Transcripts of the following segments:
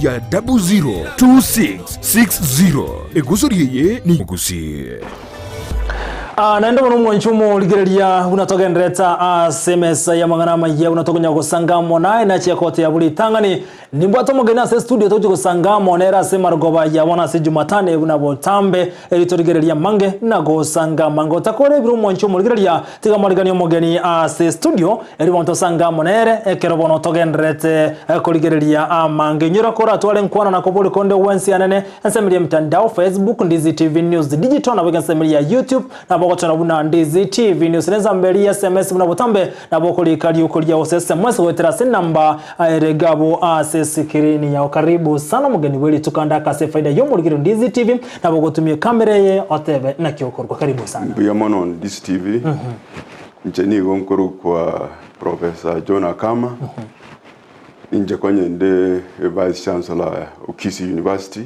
ya 002660 egusoriye ni gusie naenda muno mwanchumo ligereria unatogendereta SMS ya maganama ya unatogonya gusangamo naye na chekote ya buli tangani nimbwato mugena se studio toje gusangamo nera se margoba ya wana se Jumatane unabotambe elitorigereria mange na gusanga mango takore biru mwanchumo ligereria tiga marigani mugeni se studio eri wanto sangamo nere ekerobono togenderete koligereria mange nyura kora twale nkwana na kobuli konde wensi anene nsemiria mtandao Facebook Ndizi TV News Digital na bagansemiria YouTube na bogotana buna Ndizi TV News neza mbeli SMS buna botambe na bokolikali ukolia SMS wetera se namba regabo sikirini ya karibu sana mugeni weli tukanda kase faida yo muligiro Ndizi TV na bogotumie kamera ye otebe na kiokorwa karibu sana Mbuya mono Ndizi TV ncheni gonkuru kwa Professor John Akama nje kwenye nde Vice Chancellor Ukisi University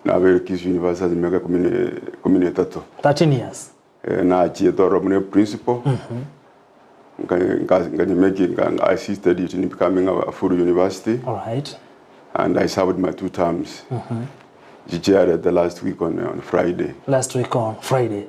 na vile Ukisi University miaka 13 years na achieto mune principal I assisted it in becoming a full university. All right. And I served my 2 terms. The last week on Friday. Last week on Friday.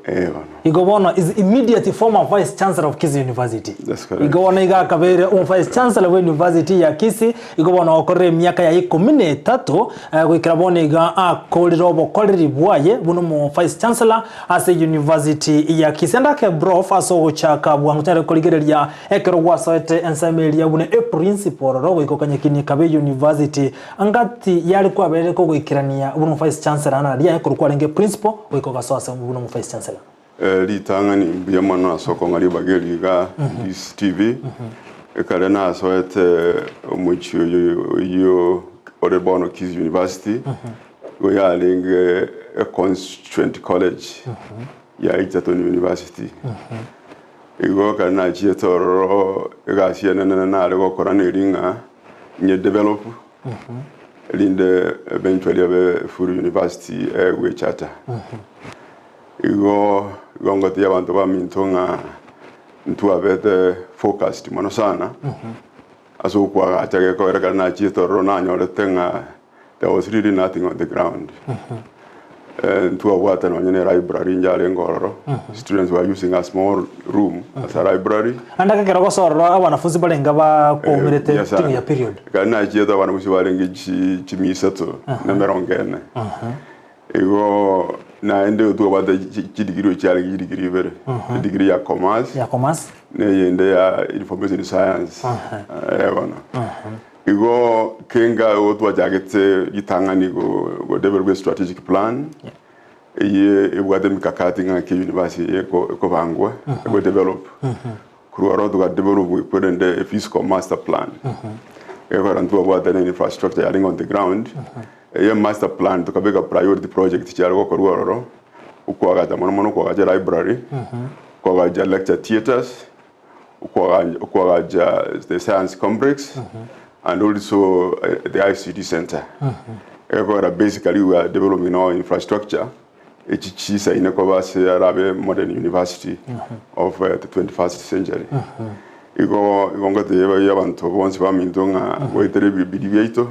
Igobona is immediately former Vice Chancellor of Kisii University. That's correct. Igobona iga kabere Vice Chancellor wa University ya Kisii. Igobona okore miaka ya 13 gwikirabona iga akolirobo koleri bwaye buno mu Vice Chancellor as a University ya Kisii ndake brof aso gochaka bwangutare koligereria ekero gwasoete ensamelia bune principal ro gwikokanye kini kabe University angati yali kwabere ko gwikirania buno Vice Chancellor ana ria kurukwa renge principal wiko gasoase buno mu Vice Chancellor litangani mbuya mono asoko ngari bageli ga Ndizi TV ekare na asoete omuchi yo Orebono Kisii University go ya lenge a constituent college ya Egerton University igo kana chietoro ga siena na go korana ringa nye develop linde eventually abe full university we charter igo ngoti yabantu ba mintonga ntu abete focused mono sana aso kwa atake ko era kana chietoro na nyore tenga there was really nothing on the ground ntu awata no nyene library njale ngororo students were using a small room as a library andaka kero gosoro abanafunzi balenga ba komerete timu ya period kana chieto abanafunzi balenga chimisato na merongene ego na ende tu abata chidigiro chale chidigiri vere degree ya commerce ne yende ya information science ego kenga otu ajagete gitangani go develop strategic plan ye ebwade mikakati ngake university ko bangwa go develop kruaro to develop kwende fiscal master plan ego rantu abwade na infrastructure yaring on the ground ye master plan to kabega priority project cyarwo ko ruoro ukwagaja mono kwagaja library kwagaja lecture theaters kwagaja the science complex and also the ICT center. Basically, we are developing our infrastructure. It's in a Arabic modern university of the 21st century. Igo got the event of once we deviator.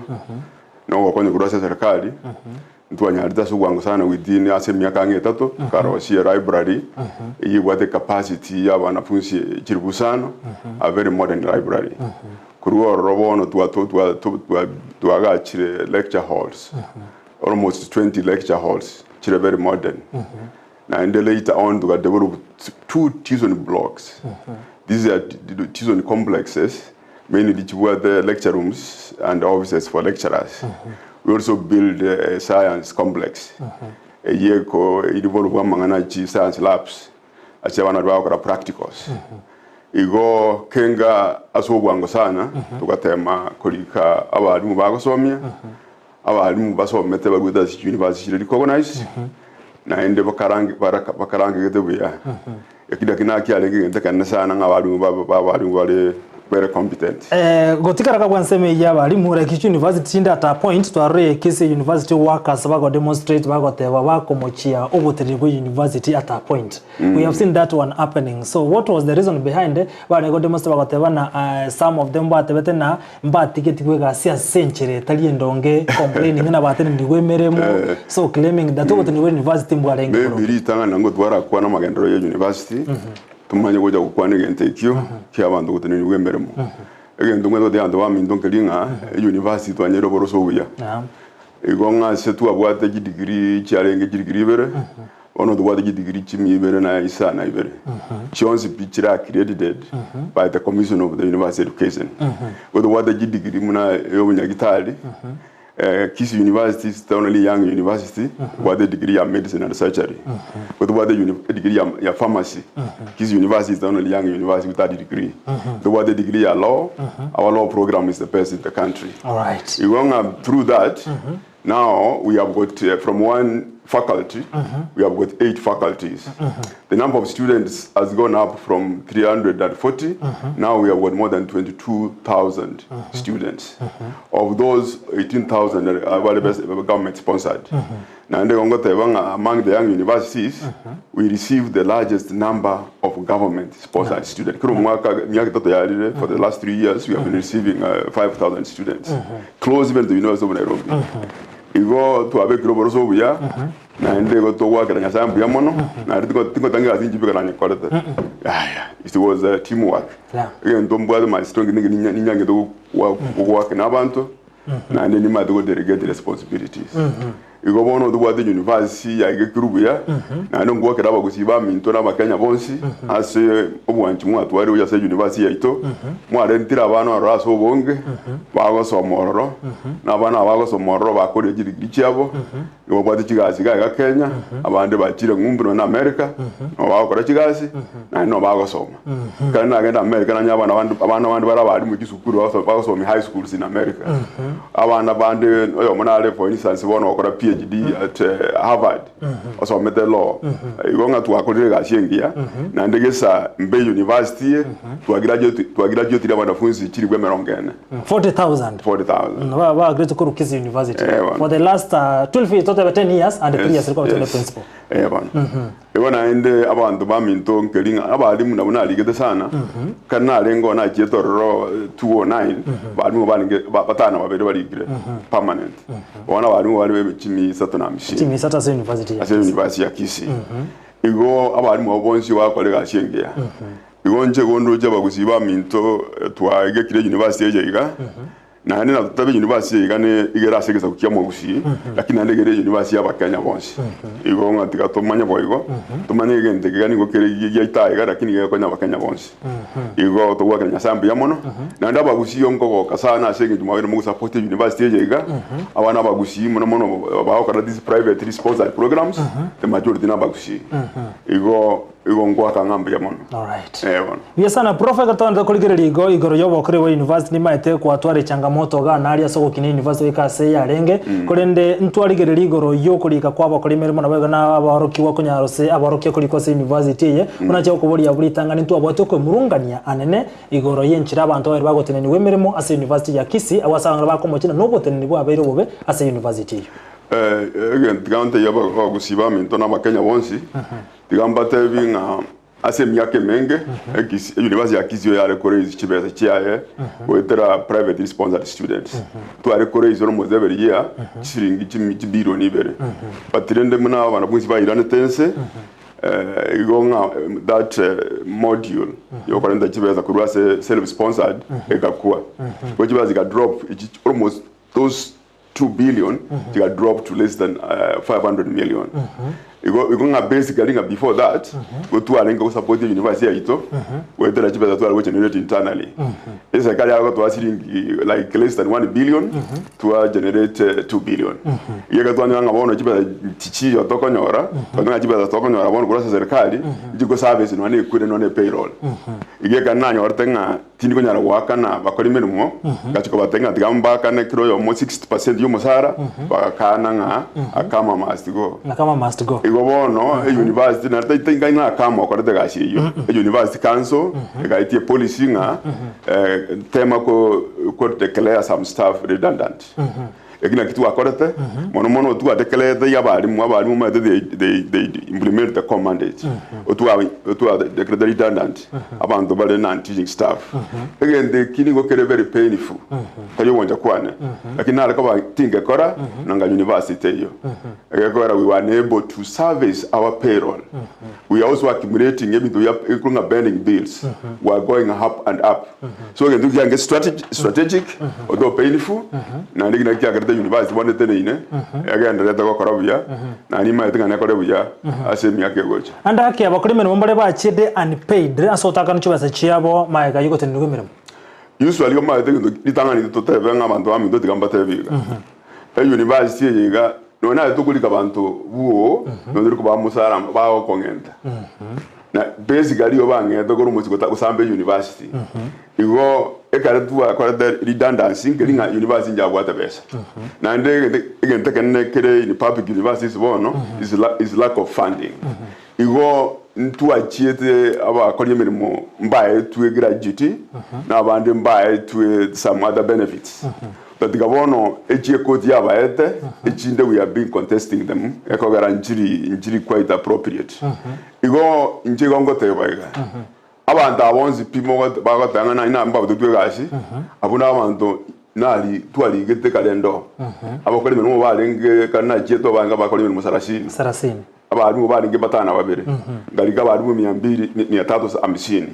No one could process a cardi. To an adult one sana within Asemiakange Tato, Karosia library. You got the capacity of an Afunsi Chirubusano, a very modern library. Kuruwa robono to agachire lecture halls, almost 20 lecture halls, chire very modern. And then later on to develop 2 tuition blocks. These are tuition complexes, mainly the lecture rooms and offices for lecturers. We also build a science complex. A year ko develop manganachi science labs, achawana kwa practicals. Igo kenga asobwango sana tukatema kolika abalimu bagosomya abalimu basomete baguda university recognized na ende bakarange gedebuya ekida kinaki alenge ndeka sana ngabalimu bale very competent. Gotikara kwa nseme ya balimu Kichu University nda at a point tware kisi university workers bago demonstrate bago teba bako mochia oboteriko university at a point. We have seen that one happening. So what was the reason behind it? Bale go demonstrate bago teba na some of them batebete na mbatiketi kwega sia century tali ndonge complaining na batene ndiwe meremo so claiming that oboteriko university mbwarenge. Biri tanga nango twara kwa na magendero ya university. Tumanye goja kukwane gentekyo kya bantu gutene ndiwe meremo. Egento mwedo de ando amindo kelinga university twanyero boroso buya. Igonga setu abwate degree cyarenge degree bere. Ono the water degree chimi bere na isa na ibere. Chonsi pichira accredited by the Commission of the University Education. With the water degree muna yo munyagitali. Kisi University is the only young university with the degree of medicine and surgery. With the degree of pharmacy. Kisi University is the only young university with that degree. The water degree of law, our law program is the best in the country. All right. Through that, now we have got from one faculty, we have got 8 faculties. The number of students has gone up from 340. Now we have got more than 22,000 students. Of those, 18,000 are government sponsored. Now, among the young universities, we received the largest number of government sponsored students. For the last 3 years, we have been receiving 5,000 students, close even to the University of Nairobi. Igo to abe global so buya na ende go to work na sambu ya mono na tingo tanga azinji bika na kolete it was a teamwork again don't bother my strong ninyange to work na abantu na ende ni ma to delegate responsibilities igo bono to what the university ya ge group ya na ndo ngwa kera bagusiba minto na bakanya bonsi ase obwanchi mu atwari uya se university ya ito mu arentira abana raso bonge bago somororo na abana bago somororo bakore degree cyabo ibo bwati kigazi ga Kenya abande bakire ngumbiro na America no bakora kigazi na no bago soma kana agenda America na nyabana abandi barabari mu gisukuru bago soma high schools in America abana bande oyo munale for instance bono bakora PhD at Harvard also met the law igonga tuakorere gashengia na ndegesa Mbe University tuagraduate ila wanafunzi chiri kwa 40,000 ba great kuru Kisi University for the last 12 years total 10 years and 3 years kwa principal bana ende abantu baminto nkelinga abalimu nabona aligete sana kana lengo na chetororo 209 balimu balinge batana babere baligire permanent wana balimu bali chimi satana mishi chimi sata university ya Kisi igo abalimu bonsi bakolega ashengea igo nje gondo je bagusiba minto twage kire university yejiga na hane na tutabe university igane igera segeza kukiamo gusi lakini ande gere university y'abakanya bonse igo ngatika tomanya boygo tomanye gente gani go kere yita igara lakini yako nyabakanya bonse igo to wakanya sambu ya mono na ndaba gusi yongo kasana sege tumawere mu support university yejiga abana bagusi mono ba ko these private sponsored programs the majority na bagusi igo ngwa kangambe ya mono. All right. Sana profe gatonda kuligirira igoro yobo kuri wa university nimaite kwa tware changamoto ga nari asoko kini university ikase yarenge kurende ntwarigirira igoro yo kulika kwabo kuri merimo nabega na abaroki wa kunyarose abaroki kuri kose university ye unacho kuburi ya bulitanga nintu abote ko murungania anene igoro yenchira abantu bari bagotene we merimo ase university ya Kisi awasanga bakomokina no botene bwa abere bobe ase university. Again tigante yaba gusiba minto na bakenya bonsi tigambate binga ase myake menge university ya Kisi yo yare Koreas chibeza chiaye wetera private sponsored students to are Koreas no mozebere year chiringi chibiro ni bere batirende muna bana bunsi ba irane tense igonga that module yo kwenda chibeza kurwa self sponsored ekakua which was got drop almost those 2 billion to drop to less than 500 million. You go basically before that, go to a link support the university ito, where the chipper that we generate internally. It's a carry out to us like less than 1 billion to generate 2 billion. You got one young about chipper chichi or tokonyora, but not chipper tokonyora one gross serikali, you go service in one couldn't on a payroll. You get a nine or tenga tinikonya waka na bakori minimum, gachiko batenga gamba kana kiro almost 60% yumusara, bakana nga akama must go. Nakama must go. igobono university na tinga ina kama kwa rete gashi iyo university council gaitie policy nga tema ko declare some staff redundant egina kitu akorete mono tu declare the abarimu ma they implement the commandate otu declare redundant abantu bale non teaching staff again the kini go kere very painful kayo wonja kwane lakini nala kwa tinga kora nanga university iyo egakora we were able to service our payroll we are also accumulating even though we are burning bills we are going up and up so again you can get strategic although painful na ndigina kia university one tene ine again reta ko korobia na ni ma tinga ne korobia asemi yake gocha anda ke abakuri meno mbale ba chide unpaid asota kanu chibasa chiabo maega yuko tene ngumiro usually ma tinga litanga ni totebe ngabantu ami ndotigamba tebiga university yiga nona tukulika bantu buo ndiri kuba musara bawo kongenta na basically yo bangeta ko rumusiko usambe university igo ekaratu akora redundancy ngelinga university njabwata besa na ndege egente kanne kere in public universities bono is lack of funding igo ntu achiete aba kolye mirimo mbaye tu graduate na abandi mbaye to some other benefits but gabono echie koti yabaete echinde we have been contesting them ekogara njiri quite appropriate igo njigo ngote baiga abantu abonzi pimo bagotanga na ina mbabo twegasi abuna abantu nali twali gete kalendo abakore mu barenge kana jeto banga bakore mu sarasini abantu baringe batana babere ngaliga abantu 200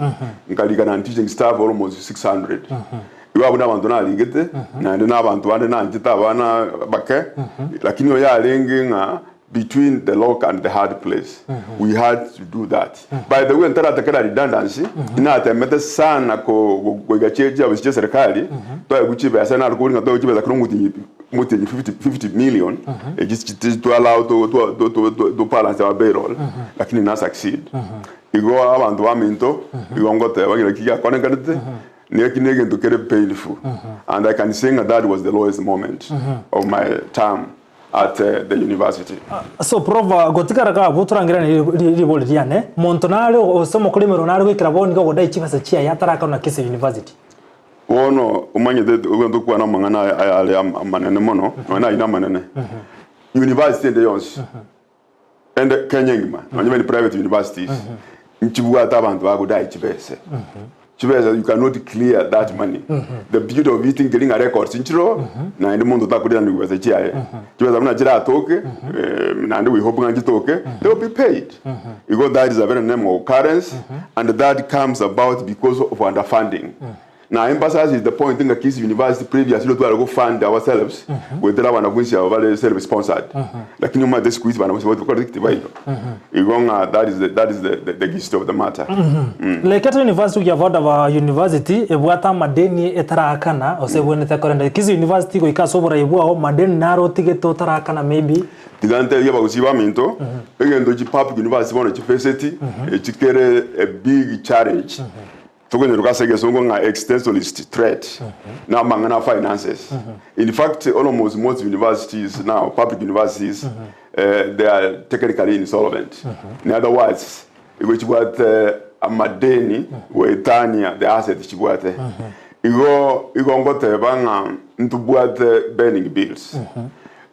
ngaliga na teaching staff almost 600 iwabo n'abantu nali gete na n'abantu bande nanjita abana bake lakini yo yarenge nga between the lock and the hard place we had to do that by the way ntara takera redundancy ina temete sana ko gogacheje abisije serikali to yaguchibe sana alikuwa ngato guchibe kurunguti muti 50 million just to allow to balance our payroll lakini na succeed igo abantu baminto igo ngote bagira kiga konekate nekinege ndokere painful and I can say that was the lowest moment of my time at the university. So prova gotikara ka buturangira ni boliriane montonale osomo kuri meronale kwikira boni go dai chibasa chia yataraka na Kise University. Ono umanye de ugendo kwa na mangana ale amanene mono na ina manene. University de yons. And Kenyangima, many private universities. Nchibuga tabantu bago dai chibese. You cannot clear that money. The beauty of it getting a record sinchiro na ndi mundu takudira ndi kwese chiaye. Chibeza muna chira atoke na ndi we hope nganji toke they will be paid. Because that is a very name of occurrence and that comes about because of underfunding. Now emphasis is the point in the Kise University previously to go fund ourselves with the one of which are very self sponsored. Lakini uma the squeeze bana msibo correct by igonga that is the gist of the matter. Lekata University ya voda wa university ebwata madeni etarakana osebwene takorenda Kise University ko ikasobora ibwa madeni naro tigeto tarakana maybe Tigante yaba usiba minto egendo ji public university bono chi facility chikere a big challenge. Tokwenye rukasege songo nga existentialist threat na mangana finances. In fact, almost most universities now, public universities, they are technically insolvent. In other words, which what amadeni weitania the asset chibuate. Igo ngote banga ntubuate burning bills.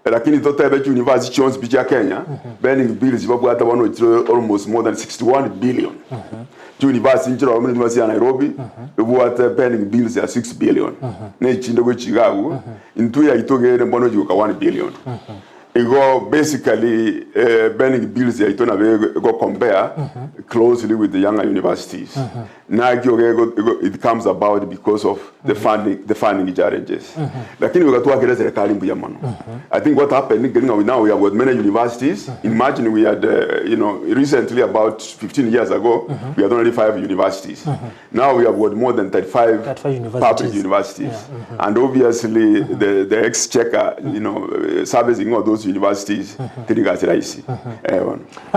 Lakini tote university chons bicha Kenya, burning bills babuata wano almost more than 61 billion. University University of Nairobi, what pending bills are 6 billion. Chindo go Chicago, into ya itoge mbono juka 1 billion. Go basically pending bills ya itona go compare closely with the younger universities. It comes about because of the funding challenges. Lakini wakatuwa kile serikali mbuya mano. I think what happened now we have got many universities. Imagine we had recently about 15 years ago we had only 5 universities. Now we have got more than 35 public universities. And obviously the exchequer servicing all those those universities tirigasi raisi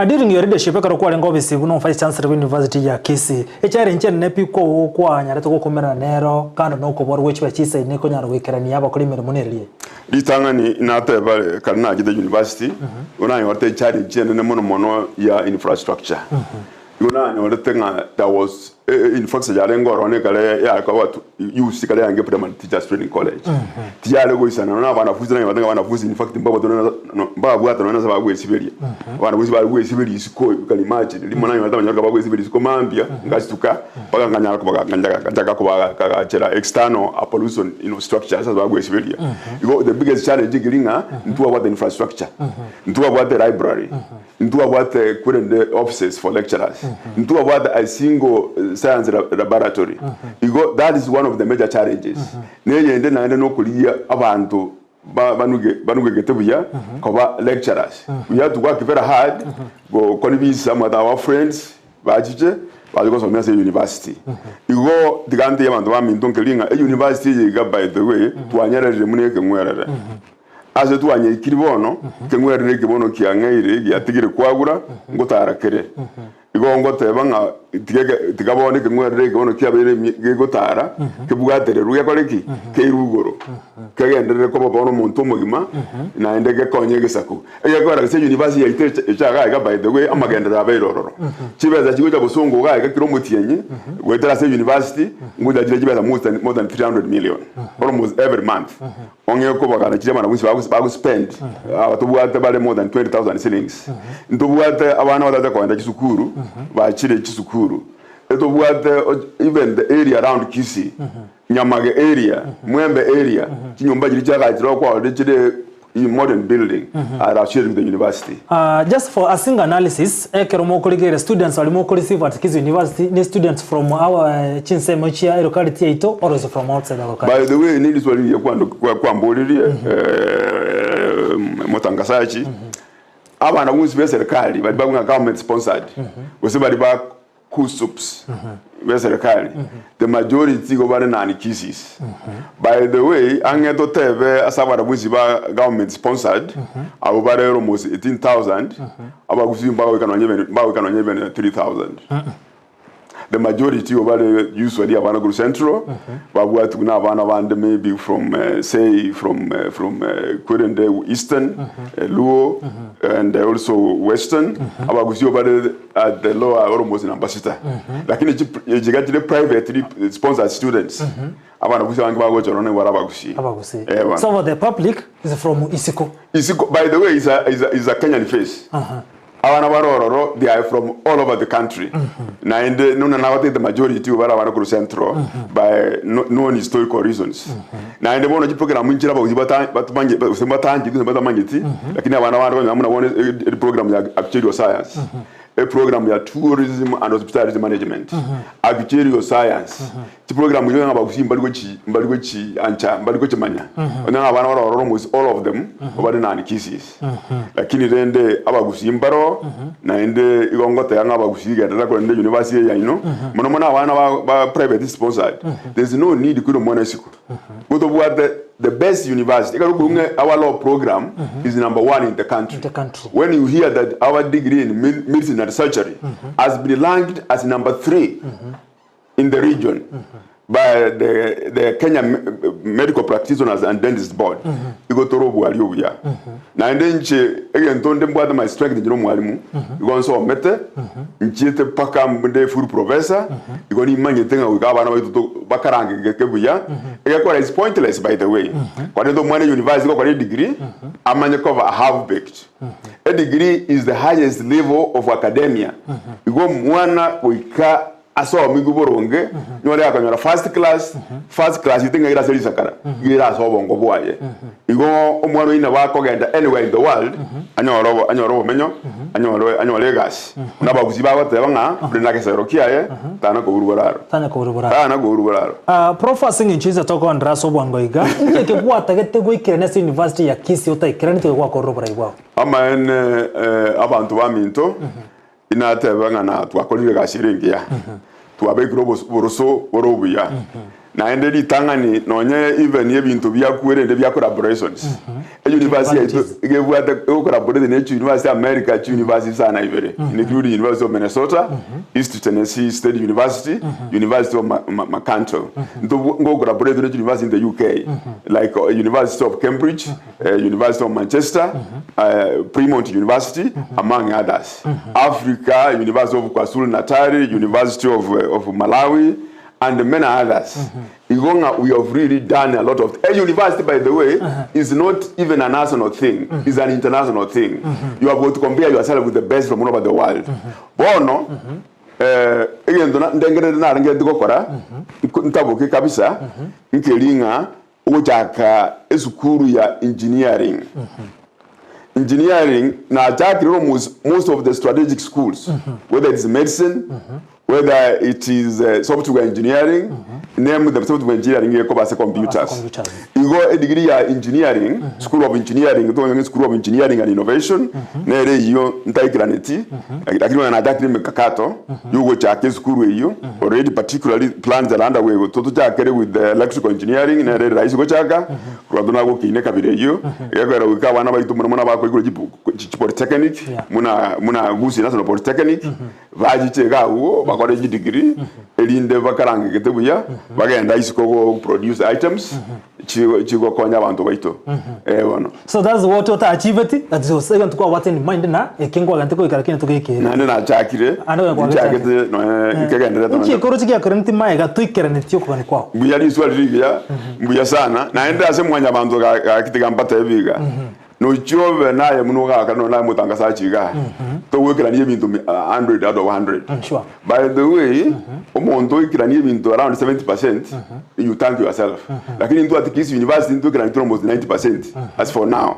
during your leadership ekaro kwa lengo bisibu no vice chancellor university ya Kisii challenge ne piko kwa nyarete gukomera nero kandi no kubora wechi chisa ne ko nyaro wekerani yaba kuri mirimo nerie litangani inateba kana gide university unayo wate challenge ne mono ya infrastructure unayo wate nga there was infrastructure yarengo rone kale ya kwa watu use kale yange primary teachers training college tiyale go isana na banafuzi na banafuzi in fact mbaba tona mbaba tona za bagwe siberia banafuzi bagwe siberia isiko kali imagine limona yo batanya ka bagwe siberia isiko mambia ngasituka paka nganya ko nganja ko baga chera external pollution structures as bagwe siberia the biggest challenge gilinga ntu about the infrastructure ntu about the library ntu about the current offices for lecturers ntu about a single science laboratory that is one of the major challenges neyende nande no kulia abantu banuge getebuya koba lecturers we have to work very hard go convince some of our friends bajije baliko somea se university igo digante yabantu bamintonkelinga university yiga by the way twanyarere muneke mwerere aze twanye ikiribono kemwerere kibono kiangaire yatigire kwagura ngutarakere igongo tebanga tigabone kemwerere kibono kiabere gigutara kibwatere ruya koleki keirugoro kagendere ko bono muntu mugima na endege konye gisako eyakora se university yaite chaga by the way amagendera abairororo kibeza kigoja busungu ga kiro mutiyenye wetera se university nguja jire kibeza more than 300 million almost every month onge ko bagana kirema na bagu spend abatubuate bale more than 20,000 shillings ntubuate abana badata kwenda kisukuru bachire kisukuru etubuate even the area around Kisii Nyamage area Mwembe area kinyumba jiri cyagakira kwa ndikire modern building are shared with the university just for a single analysis ekeromo kuligere students walimo receive at Kisii University ni students from our Chinsemochia locality yaito or is from outside the locality. By the way ni liswali kwa mbolirie motangasachi abana bunzi beserikali bali bagunga government sponsored bose bali ba kusups beserikali the majority go bale nani Kisii by the way angeto tebe asabara bunzi ba government sponsored abo bale almost 18,000 abaguzi mbawe kanonye 3,000 the majority of the usually abana group central babu atu na abana bande maybe from say from current eastern Luo and also western abaguzi obade at the lower almost in ambassador lakini jigatile privately sponsored students abana gusi bangi bago jorone warabagusi some of the public is from Isiko by the way is a Kenyan face abana barororo they are from all over the country na ende nuna na wate the majority of abana ku central by no historical reasons na ende bono program njira ba uzibata batubanje batangi batamangiti lakini abana bana bana program ya actuarial science a program ya tourism and hospitality management actuarial science ti program yo ngaba kusimba baliko chi ancha baliko chimanya na abana barororo almost all of them obade nani Kisii lakini rende abagusimbaro na ende igongote yanga abagusigera ko ende university ya ino mono mona abana ba private sponsored there's no need kuno mwana siku go to what the best university our law program is number 1 in the country. When you hear that our degree in medicine and surgery has been ranked as number 3 in the region by the Kenya Medical Practitioners and Dentists Board, igotorobu aliyobuya na ndenche egentonde mbwada my strength njiro mwalimu igonso mete nchite paka mbe full professor igoni manyetenga ukabana baitu bakarange kebuya egakora is pointless by the way kwa ndo mwana university kwa degree amanye cover half baked a degree is the highest level of academia igo mwana uika aso mingu boronge nyore akanyora first class itinga ira seri sakara ira so bongo bwaye igo omwana ina bakogenda anywhere in the world anyoro menyo anyore gas nabaguzi bagote banga brina kesero kiaye tana ko urubararo professor ngichiza toko ndraso bwangoiga nje kebwata gete gwikire na university ya Kisii utaikira nitwe kwa korobora ibwa amane abantu baminto inatebanga na twakolire gashiringia tuabe grobo boroso borobuya na ende litangani nonye even ebintu byakwere ende bya collaborations university gebwate collaborate ne University America University sana ibere including University of Minnesota, East Tennessee State University, University of McMaster ngo collaborate ne university in the UK like University of Cambridge, University of Manchester, Plymouth University among others. Africa, University of KwaZulu-Natal, University of Malawi and many others. We have really done a lot of. A university, by the way, is not even a national thing; it's an international thing. You have got to compare yourself with the best from all over the world. Bono, again, ndengere na ngende gukora ntabuke kabisa nkelinga ujaka esukuru ya engineering. Engineering na chakiro most of the strategic schools, whether it's medicine, whether it is software engineering, name the software engineering yekobase computers. You go a degree ya engineering, school of engineering, school of engineering and innovation, nere hiyo ntaikraneti, lakini wanataka mekakato, you go chake school hiyo, already particularly plans are underway, toto chake with the electrical engineering, nere rais go chaka, kwa dona go kine kabire hiyo, yako wika wana baitu mwana bako iko polytechnic, muna gusi national polytechnic, vaji chega uo, college degree elinde bakarange ketebuya bagenda isiko produce items chigo konya abantu baito wono. So that's what achieved that is second to what in mind na ekingo gante ko ikarakine to geke na chakire chakete no ikegendera to nchi koro chikia kurenti mai ga tuikere ne tyo kwani kwao buya liswa liribya buya sana na enda ase mwanya abantu ga kitiga mpata ebiga no chove naye munuga kana na mutangasa chiga to wekera ni ebintu 100 out of 100 sure. By the way omuntu ikira ni ebintu around 70% you thank yourself lakini ndu atikisi university ndu ikira ni almost 90% as for now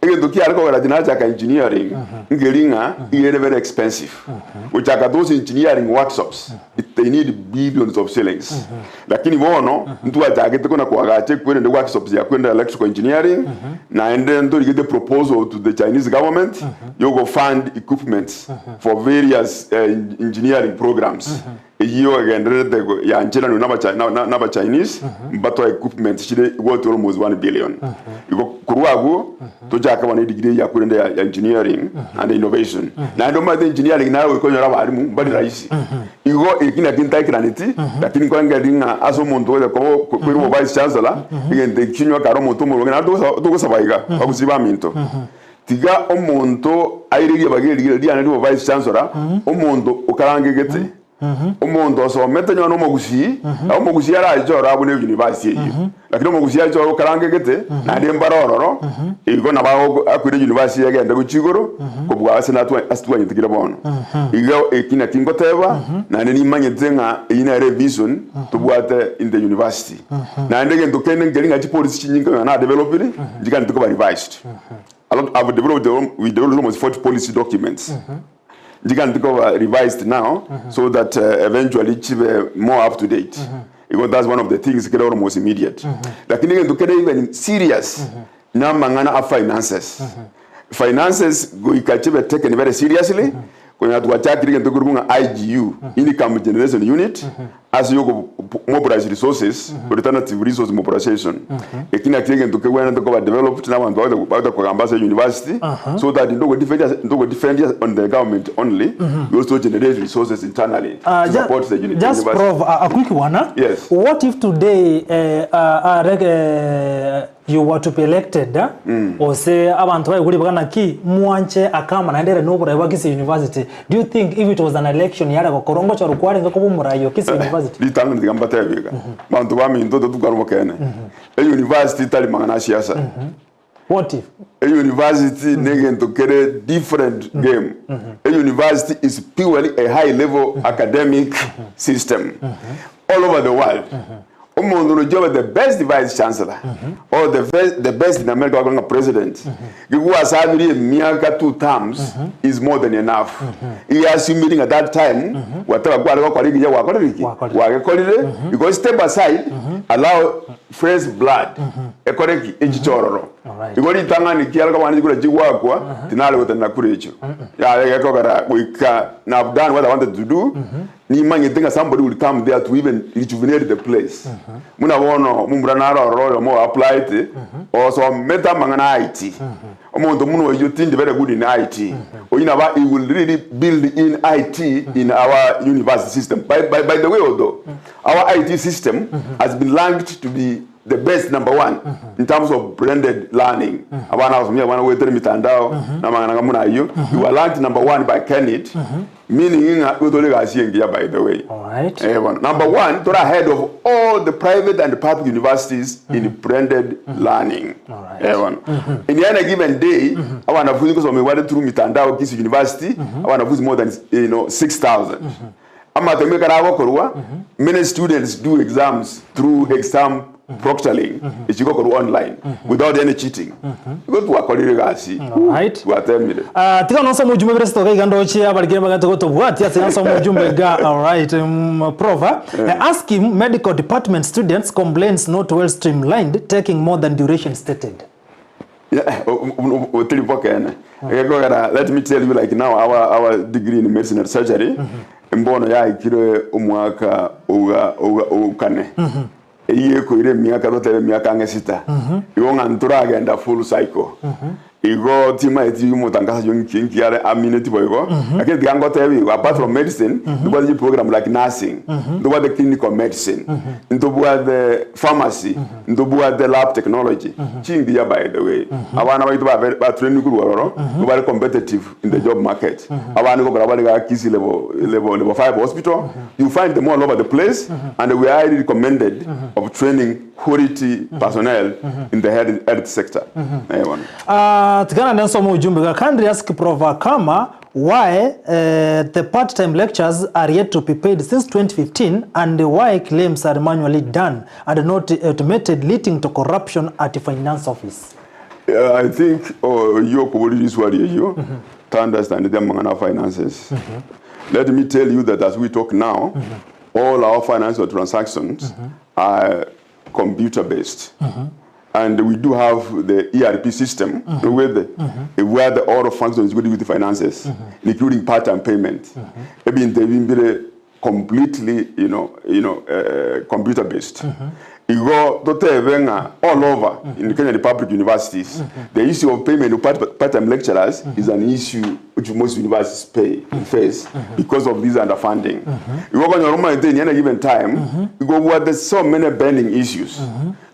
ege kiara ko gara dinaja ka engineering ngelinga ire very expensive which are those engineering workshops they need billions of shillings lakini bono ndu ajagete kona kwagache kwende workshops ya kwenda electrical engineering na ende ndu the proposal to the Chinese government, you go fund equipment for various engineering programs. You again, ya nchina naba Chinese, but equipment shide worth almost 1 billion. You go kuruagu to jaka wani degree ya kurende ya engineering and innovation. Na ndo ma engineering na we konyo raba arimu mbali raisi. You go ikina kinta ikraniti, lakini kwa ngadinga aso muntu wele ko vice chancellor, again the kinyo karo muntu mo ngana to sabaiga bakusiba minto. Tiga omuntu airiye bagiriye diana ndo vice chancellor, omuntu ukarange gete. Omuntu osomete nyo no mogusi, omugusi arajora abune university iyo. Lakini omugusi arajora ukarange gete na ndembarororo, igo nabaho akwire university yagenda guchigoro, kubwa senatu astwa nyitikira bono. Igo ekina kingoteba na ni manyete nga ina revision tubwate in the university. Na ndege ndokene ngelinga chi policy chinyinga na developing, jikani tuko revised. I've developed almost 40 policy documents. You can think of revised now so that eventually it's more up to date. Because that's one of the things that are almost immediate. Lakini even serious na mangana of finances. Finances go ikachibe taken very seriously. Kwenye tuwachakiri kento kurunga IGU, Income Generation Unit, as you mobilize resources, alternative resource mobilization. Ekina kiri kento kwena to developed now and about kwa Ambassa University, so that you don't defend on the government only, you also generate resources internally to support the university. Just Prof, a quick one. Yes. What if today you were to be elected, or say abantu bayiguri bagana ki muanche akama naendere no bura Kisi University? Do you think if it was an election yara ko korongo cha rukwari ngako bumurayo Kisi University? Litanga ndigambata biga. Bantu bami ndodo tugarumo kene. University tali mangana siasa. What if? A university to get a different game. A university is purely a high-level academic system all over the world. The best vice chancellor or the best in America president. You was having Miaka 2 terms is more than enough. He has meeting at that time. Whatever because step aside, allow fresh blood. igori tangani kiala ka wani kula jiwakwa tinale wotana kurecho ya yako gara wika now I've done what I wanted to do ni manye think somebody will come there to even rejuvenate the place muna wono mumbra naro roro mo apply it also meta mangana IT omuntu muno you think very good in IT oyina ba he will really build in IT in our university system by the way although our IT system has been ranked to be the best number one in terms of branded learning. Abana wasomia wana wetere mitandao na mangana muna hiyo. You were ranked number one by Kenneth. Meaning inga utolega asiengia by the way. Alright. Number one, to ahead of all the private and public universities in branded learning. Alright. In any given day, our wanafunzi kwa wamewada through mitandao kisi university, our wanafunzi more than 6,000. Ama temeka na wakorwa, many students do exams through exam proctoring, it's go online without any cheating. Go to akolire gasi. Right. Watemire. Tika no somo jumbe bresto ga igando chi abarike magato goto bwati ati somo jumbe ga. All right. Prova. Ask him medical department students complaints not well streamlined taking more than duration stated. Yeah, let me tell you like now our degree in medicine and surgery mbono ya ikire umwaka ukane. Iye ko ire miaka tote miaka ngesita igonga nturagenda full cycle igo tima eti mutangaza yonki yare aminity boygo akiri gango tebi apart from medicine do the program like nursing do the clinical medicine do the pharmacy do the lab technology chingi ya by the way abana baitu ba training kuru waroro very competitive in the job market abana ko barabali ga kisi level 5 hospital you find them all over the place and we are highly recommended of training quality personnel in the health sector. Tikana nenso mo ujumbe ga kindly ask Prof Kama why the part-time lectures are yet to be paid since 2015 and why claims are manually done and not automated, leading to corruption at the finance office. I think you could this word you to understand the mangana finances. Let me tell you that as we talk now, all our financial transactions are computer based. And we do have the ERP system where the order functions good with the finances, including part-time payment. Completely, computer based. You go to all over in Kenya public universities. The issue of payment of part-time lecturers is an issue which most universities face because of this underfunding. You go on your own in any given time, you go where there's so many burning issues.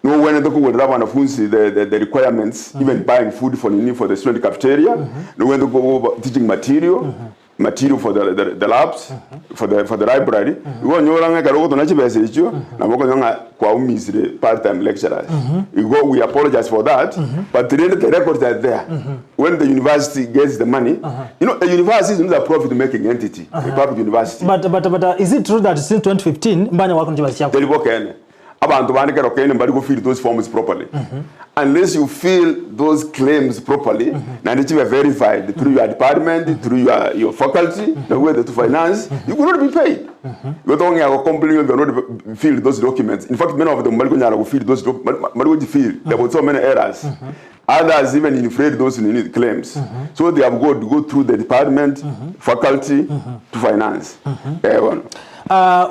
No, when the requirements, even buying food for the student cafeteria, no, when they go over teaching material for the labs, for the library. You go nyora ngaka to na chibese icho na moko nyanga kwa umisire part-time lecturers. You go, we apologize for that, but the records are there. When the university gets the money, a university is not a profit-making entity, a public university. But is it true that since 2015, mbanya wako njibasi yako? Abantu bandike rokene mbali go fill those forms properly. Unless you fill those claims properly, and it is verified through your department, through your faculty, the way to finance, you could not be paid. You don't have a company will not fill those documents. In fact, many of them will fill those documents. There were so many errors. Others even inflate those claims. So they have got to go through the department, faculty, to finance.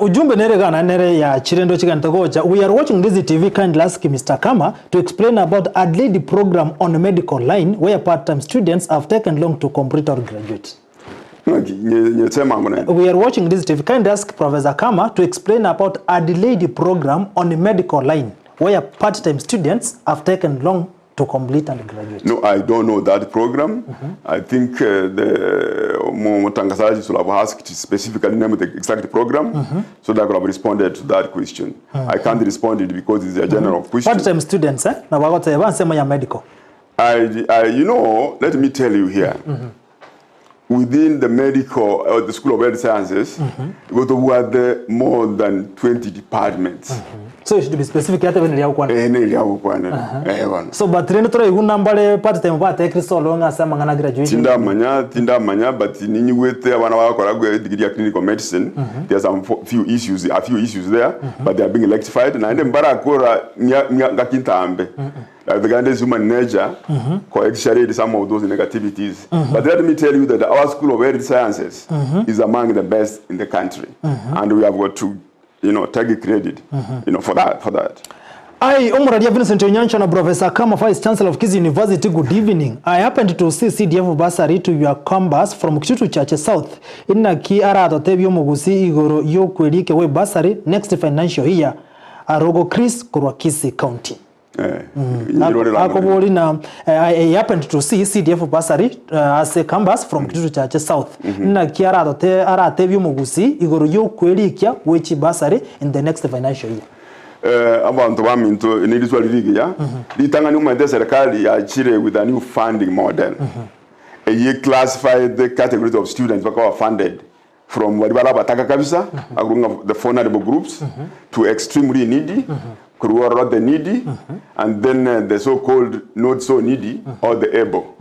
Ujumbe nere gana nere ya chirendo chiganta gocha. We are watching this TV. Kindly ask Mr. Kama to explain about Adelaide program on a medical line where part-time students have taken long to complete or graduate. We are watching this TV. Kindly ask Professor Kama to explain about Adelaide program on a medical line where part-time students have taken long to complete and graduate. No, I don't know that program. I think the Mutangasaji should have asked specifically name the exact program, so that I could have responded to that question. I can't respond it because it's a general question. Part-time students, eh? Na wagote wansema ya medical. Let me tell you here. Within the medical or the School of Health Sciences, we have more than 20 departments. So it should be specific hata when ya ukwana. So but reno tro igunambale part-time ba take so long asema ngana graduation. Tinda manya but ninyi wete abana bakora degree ya clinical medicine. There's a few issues there, but they are being electrified na ende mbara akora ngakinta ambe. Like the Ghanaians human nature coexaggerate some of those negativities. But let me tell you that our School of Health Sciences is among the best in the country. And we have got to, take credit, for that. I, Omuradia Vincent Onyancha na Professor Kama, Vice Chancellor of Kisii University, good evening. I happened to see CDF bursary to your campus from Kitutu Church South. Inna ki arato tebyo mugusi igoro yo kwelike we bursary next financial year. Arogo Chris Kurwa Kisii County. I happened to see CDF bursary as a campus from Kitutu Church South. Inna ki arato tebyo mugusi igoro yo kwelike which bursary in the next financial year. Abantu baminto nilizwa liligia litanga ni umende serikali ya chile with a new funding model. Ye classified the categories of students who are funded from walibala bataka kabisa akurunga the vulnerable groups to extremely needy, kuruwa the needy, and then the so-called not so needy or the able.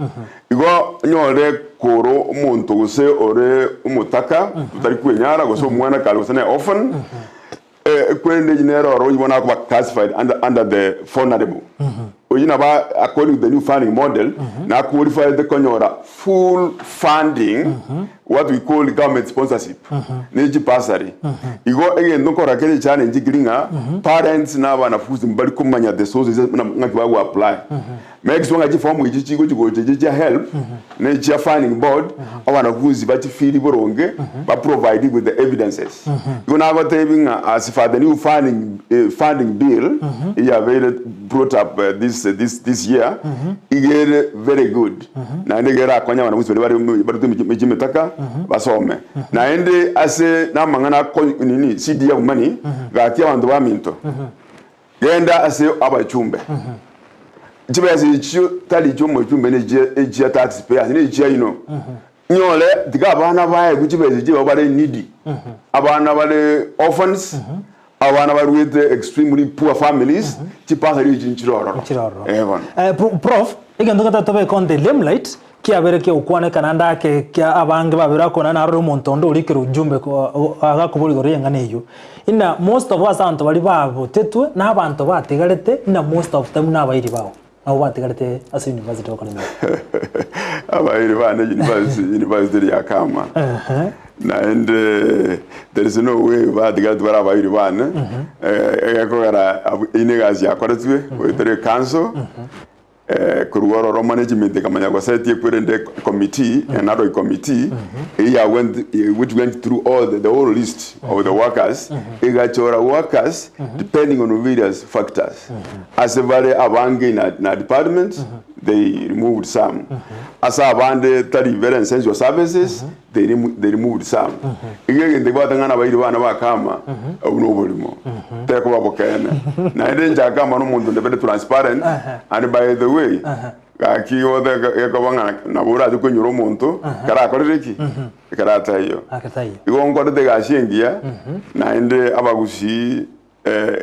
Igo nyore koro umuntu guse ore umutaka tutari kwenyara guso mwana kalosane often when general or you want to classified under the vulnerable. According to the new funding model, now qualify the Konyora full funding, what we call government sponsorship. Neji pasari. You go again, no correct challenge parents now want to put them back the sources to apply. Makes one of form which you go to help, nature funding board, I want to use but feel but provided with the evidences. You now got as for the new funding bill, you have brought up this year, igere very good. Na ndegera akonya wana musi bari mejimetaka basome. Na ende ase na mangana nini CDF money gati abantu baminto. Genda ase abachumbe. Chibese icho tali cyo mu cyumbe ne je taxpayers ne je nyole diga abana baye kuchibese je babare needy. Abana bale orphans. Abana bari with extremely poor families chipasari chinchiroro. Prof, igendo kata tobe konde limelight kia bereke ukwane kananda ke kia abange babira kona na rumontondo urikira ujumbe ko agakubuli gore yanganeyo. Ina most of us anto bali babo tetwe na abantu batigarete ina most of them na bayiri bawo. Abo batigarete as university okonomi. Abayiri bana university ya Kama. And there is no way that the guys were abayiri bana. Yakora inegazi yakoretwe with the council. Kuruwaro management kamanya kwa site the committee another committee which went through all the whole list of the workers igachora workers depending on various factors as a very abange na department they removed some as abande tari very essential services they removed some igenge batangana bayiri bana bakama obulimo teko babokene na ndenja kama no muntu ndebe transparent and by the way aki oda yakabanga nabura zuko nyuro muntu kara korereki kara tayo igongo de gashingia na ende abagusi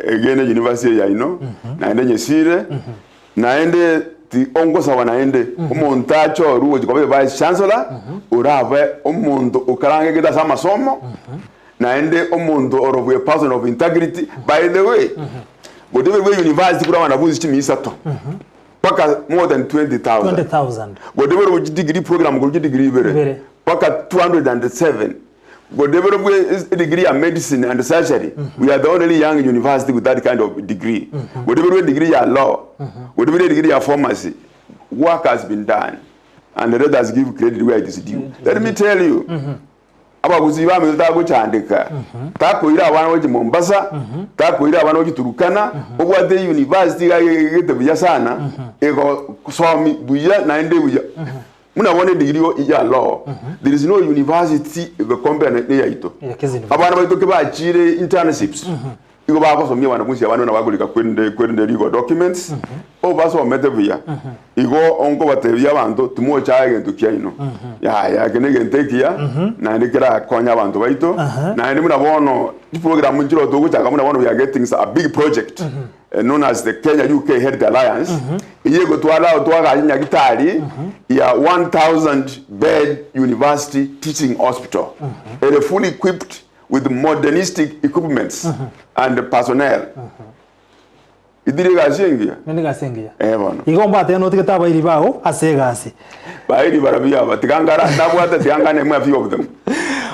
egene university ya na ende nyesire na ende ti ongo sawa na ende umuntu acho ruwo jikobe vice chancellor urave umuntu ukarange kita sama somo na ende umuntu orovuye person of integrity by the way whatever university kura wanafunzi chimi isato paka more than 20,000 whatever degree program go degree bere paka 207 whatever degree in medicine and surgery we are the only young university with that kind of degree whatever degree in law whatever degree in pharmacy work has been done and let us give credit where it is due. Let me tell you abaguzi ba milita go chandika takoira abana bo Mombasa takoira abana bo Turukana obwa the university ga gete bya sana ego somi buya na ende buya muna wone degree ya law there is no university the company ne yaito abana ba itoke ba chire internships iko ba ko somye bana musi abana na bagulika kwende legal documents o ba so metebuya iko onko batebya abantu tumo chaage ntukia ino ya kenege ntekia na ndikira konya abantu baito na ndi muna bono program njiro dogo chaka muna bono we are getting a big project known as the Kenya UK Health Alliance iyego twala twaga nyagitali ya 1000 bed university teaching hospital fully equipped with modernistic equipments and personnel. idire gasengia nende gasengia bono igomba ate no tiketa bairi bago ase gasi bairi barabia batigangara nabwata tigangane mwa few of them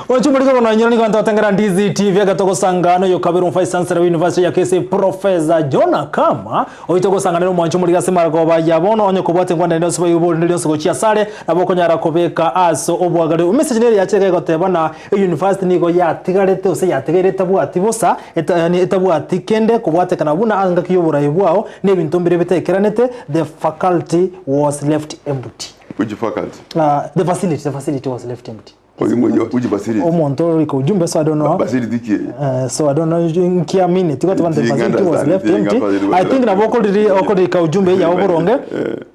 Ochumulika bono nyoni kwa tengera ndizi TV agatoko sangano yo kabiru Vice Chancellor University ya Kese Professor John Kama oitoko sangano mu nchumulika semara ko bayabono onye kubwate ngwanda ndo sibo yubo ndilo siko chia sare nabo konyara kubeka aso obwagare message neri yacheke goteba na university niko yatigarete ose yatigarete bwati bosa etabwati kende kubwate kana buna anga kiyobora yibwao ne bintu mbere bitekeranete the faculty was left empty. Which faculty? The facility was left empty. Which facility? Omonto iko ujumbe, so I don't know. Facility ki? So I don't know nkia minute got one the facility was left empty. I think na bokoli ka ujumbe ya oboronge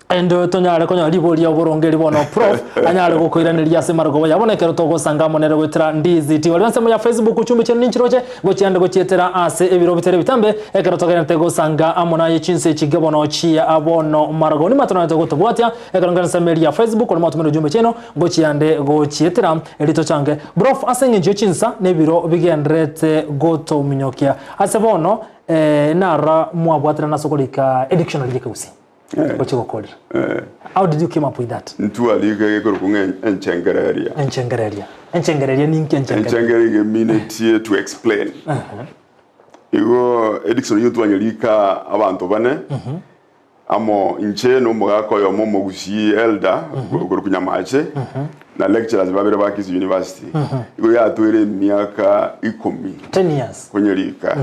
and tonyale konya liboli ya oboronge libono prof anyale gokoiraniria semargo yabonekero to gosangamo nere gwetera ndizi ti wali nsemo ya Facebook uchumbe cyo ninchiroje gochiande gochietera ase ebiro bitere bitambe ekero togera ntego sanga amona yichinse chigebono chi abono margo ni matona to gotobwatia ekero ngana semeli ya Facebook oli matumero ujumbe cheno gochiande gochietera elito change brof asenge njo chinsa nebiro bigendrete goto minyokia asebono nara mwabwatira nasokolika dictionary yekeusi gochigokoli how did you came up with that ntu alike ko kunga enchengereria ninki enchengereria minute to explain igo dictionary yutwanyalika abantu bane amo inche no mugako yo mo mugusi elder ko kunyamache na lecturers babere ba Kisi University igo yatwere miaka 10 years kunyalika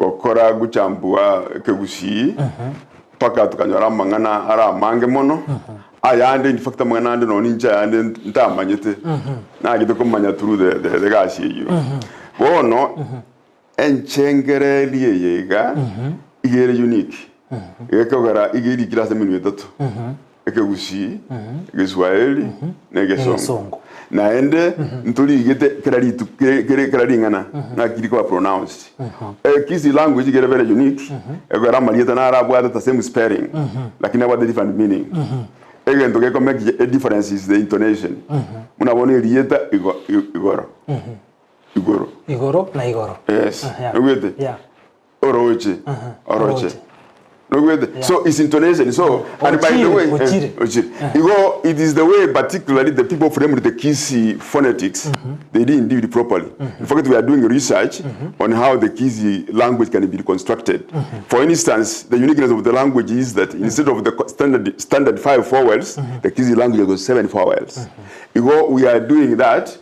okora guchambua kegusi paka tukanyora mangana ara mange mono ayande in fact mangana ande no ninja ande ntamanyete na gito kumanya through the gashi you bono enchengereli yega igere unique ekogara igiri kilasa minu yetatu ekegusi geswaeli negesongo na ende ntuli igete kerari ngana na kiriko pronounced Kisi language is very unique egara malieta na arabwa the same spelling lakini what the different meaning again to make a difference is the intonation munabona lieta igoro na igoro yes yeah oroche so it's intonation. So and by the way, it is the way particularly the people framed the Kisi phonetics. They didn't do it properly. In fact, we are doing research on how the Kisi language can be reconstructed. For instance, the uniqueness of the language is that instead of the standard 5 vowels, the Kisi language has 7 vowels. We are doing that.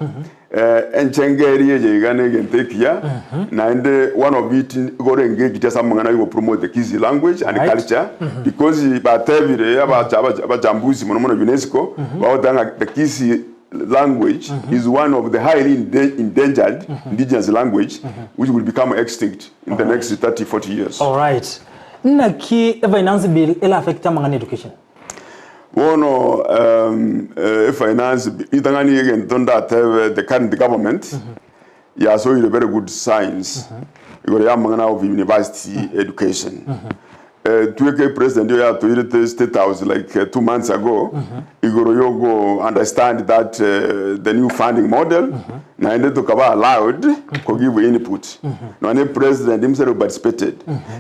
Enchengeri yegane gentekia na ende one of it go engage just amangana you promote the Kisi language and culture because batevire abajambuzi mono UNESCO baotanga the Kisi language is one of the highly endangered indigenous language which will become extinct in the next 30-40 years. All right. Naki finance bill ela affect amangana education. Wono finance itangani again don't that the current government yeah so it's a very good signs you got amangana of university education tueke president ya to state house like 2 months ago igoro yogo understand that the new funding model na ende to kaba allowed to give input no any president himself participated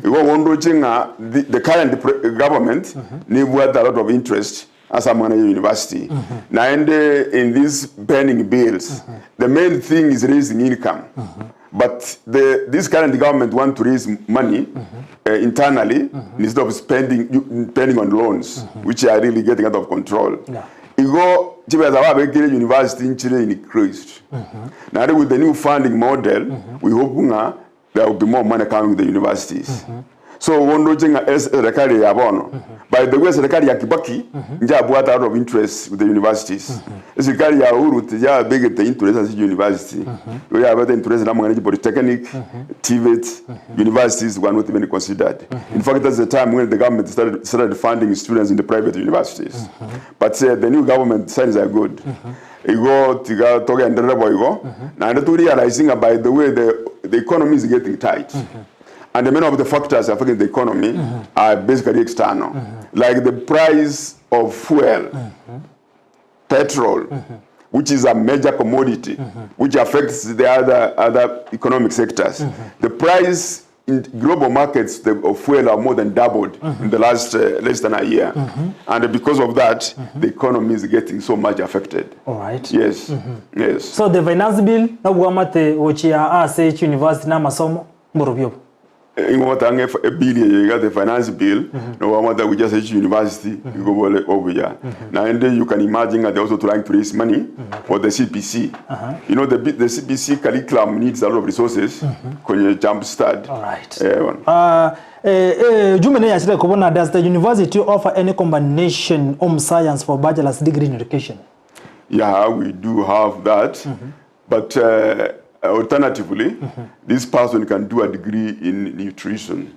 igo wondo chinga the current government need what a lot of interest as a man university na ende in these pending bills the main thing is raising income but this current government want to raise money internally instead of spending on loans which are really getting out of control. Igo chibaza babekire university in Chile increased. Now with the new funding model, we hope there will be more money coming to the universities. So wondo jenga serikali ya bono. By the way, serikali ya Kibaki nja brought out of interest with the universities. Serikali ya Uhuru tija big the interest as university. We have the interest na mangani polytechnic, TVET, universities were not even considered. In fact, that's the time when the government started funding students in the private universities. But the new government signs are good. Igo tiga toga endere boigo. Na ndo realizing by the way the economy is getting tight. And many of the factors affecting the economy are basically external, like the price of fuel, petrol, which is a major commodity, which affects the other economic sectors. The price in global markets, of fuel are more than doubled in the last less than a year. And because of that, the economy is getting so much affected. All right. Yes. Yes. So the finance bill, no guamate ochia ASH University na masomo mborobyo. Ingomata a bill, you got the finance bill, no matter we just at university, you go over here. Now and then you can imagine that they're also trying to raise money for the CPC. You know, the CPC curriculum needs a lot of resources when you jump start. All right. Does the university offer any combination science for bachelor's degree in education? Yeah, we do have that. But alternatively, this person can do a degree in nutrition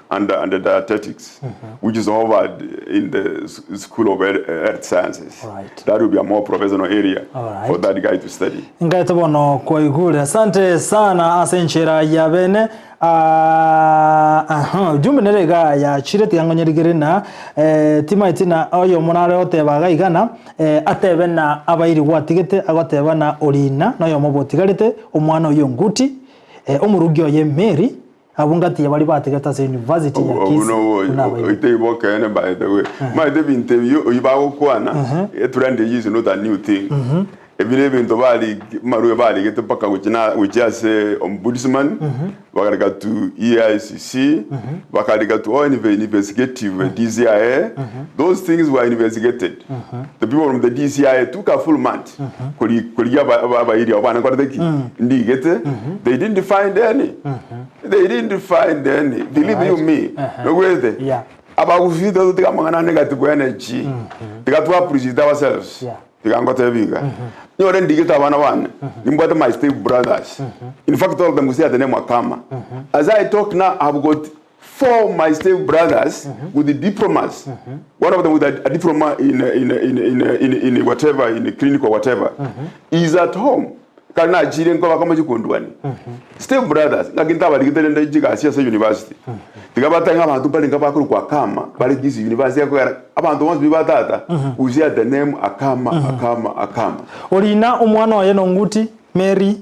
and dietetics, which is offered in the School of Earth Sciences. Right. That will be a more professional area for that guy to study. Asante sana asenchera yabene. Jumenerega ya chireti yangonyerigere na tima itina oyo monare otebaga igana atebe na abairi gwatigete agoteba na orina noyo mobotigarete omwana oyo nguti omurugi oye Mary abungati yabali batigata se university ya Kisi itebo kene by the way my the interview oyibago kwana trend is not a new thing. Ebile bintu bali maruye bali gete paka which say ombudsman bakarika to EICC bakarika to all investigative DCIA. Those things were investigated. The people from the DCIA took a full month koliya bairi abana kwadeki ndi gete they didn't find any. They didn't find any, believe you me. No way. Yeah. About we do the amana negative energy. They got to appreciate ourselves. Yeah. They can go to Viga. You already get a one. You got my step brothers. In fact, all of them will say the name Wakama. As I talk now, I've got 4 my step brothers with the diplomas. One of them with a diploma in whatever, in a clinic or whatever, is at home. Kana jiren ko bakama jikondwani. Step brothers, ngakinta bali gitende jiga siasa university. Tigabata abantu bali ngabakuru kwa kama bali gizi university yako abantu once bibatata uzia the name akama. Orina omwana wa yeno nguti Mary.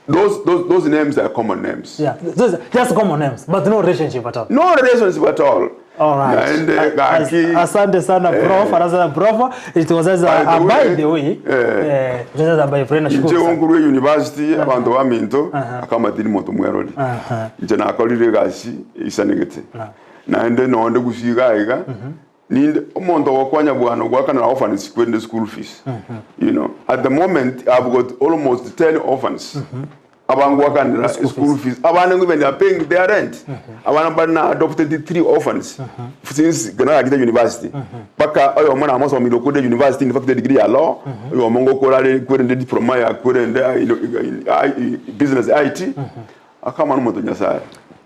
Those names are common names. Yeah, those are just common names, but no relationship at all. No relationship at all. All right. Asante sana prof, asante prof. It was as a by the way. Just as by friend shukuru. Nje onkuru university abantu baminto akama dini moto mwerodi. Nje na akolire gasi isanegete. Na ende no onde gusiga iga. Ninde omonto wakwanya bwana gwakana orphans kwende school fees. You know, at the moment I've got almost 10 orphans. Abangu wakana school fees. Abangu when they are paying their rent. Abangu adopted 3 orphans since Ghana Gita University. Paka oyo mwana amoso wa miloko de university in fact the degree ya law. Oyo mongo kolare kwende diploma ya kwende business IT. Akama n'umuto nyasaya.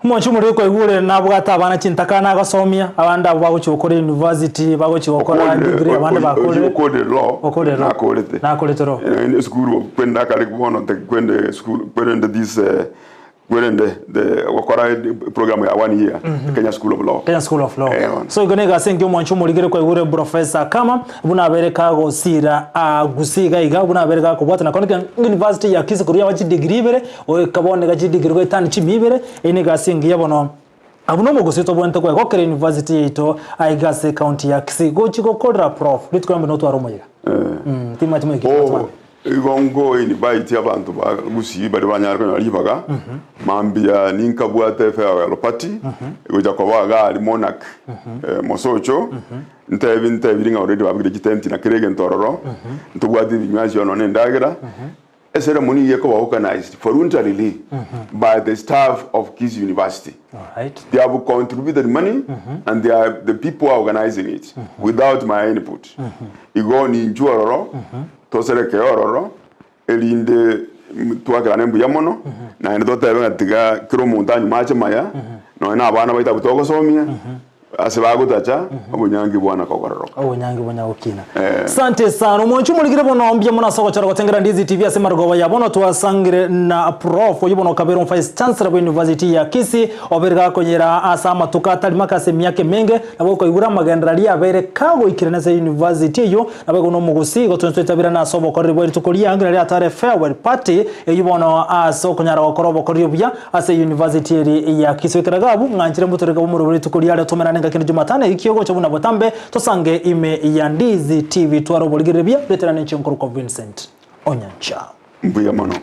Mwanchu muri ko igure nabwata abana cintakana agasomia abanda baguchi okora university baguchi okora degree abanda bakore okore law nakolete law in school kwenda kale kubono kwende school kwende this kwende the okora program ya 1 year Kenya School of Law. So igonega sengi mwanchu muri ko igure professor kama buna bereka go sira gusiga iga buna bereka ko bwata na koneka university ya Kisi kuruya wachi degree bere o kabone ga degree go tani chimibere eniga sengi yabono abuno mugusito bwente ko ko university ito aigase county ya Kisi go chiko kodra prof bitkwambe no twaro moyiga timatimo ikitwa igongo invite abantu bagusi bari banyarwe nalibaga mambia ninkabwate fe ya party goja ko baga ali monarch mosocho ntebinga already babigire kitenti na kirege ntororo ntubwati binywaji ono nendagira a ceremony yeko organized voluntarily by the staff of Kisi University. All right. They have contributed money and they are the people organizing it without my input. Igo ni njororo tosereke ororo elinde twakira nembu yamono na ndo tebe ngatiga kiro muntanyi mache maya no na abana baita butoko somia asibago tacha obunyangi bwana kogororo obunyangi bonya okina asante sana umonchu muligire bono ombye muna soko chara gotengera ndizi TV ase marugo ya bono twasangire na prof yibono kabero vice chancellor wa university ya Kisii oberga konyera asa matuka talimaka se myake menge nabo ko igura magendrali abere kago ikirana se university yo nabo no mugusi gotwentwetabira na sobo koribwe tukolia angira atare farewell party yibono aso konyara gokorobo koribya ase university ya Kisii kiragabu nganjire mutorega bumuru tukolia ale tumena nenga kintu Jumatane ikiyogo cyo buna botambe tosange ime ya Ndizi TV twaro boligire bya veterani Chinkuru Vincent Onyancha mbuya mono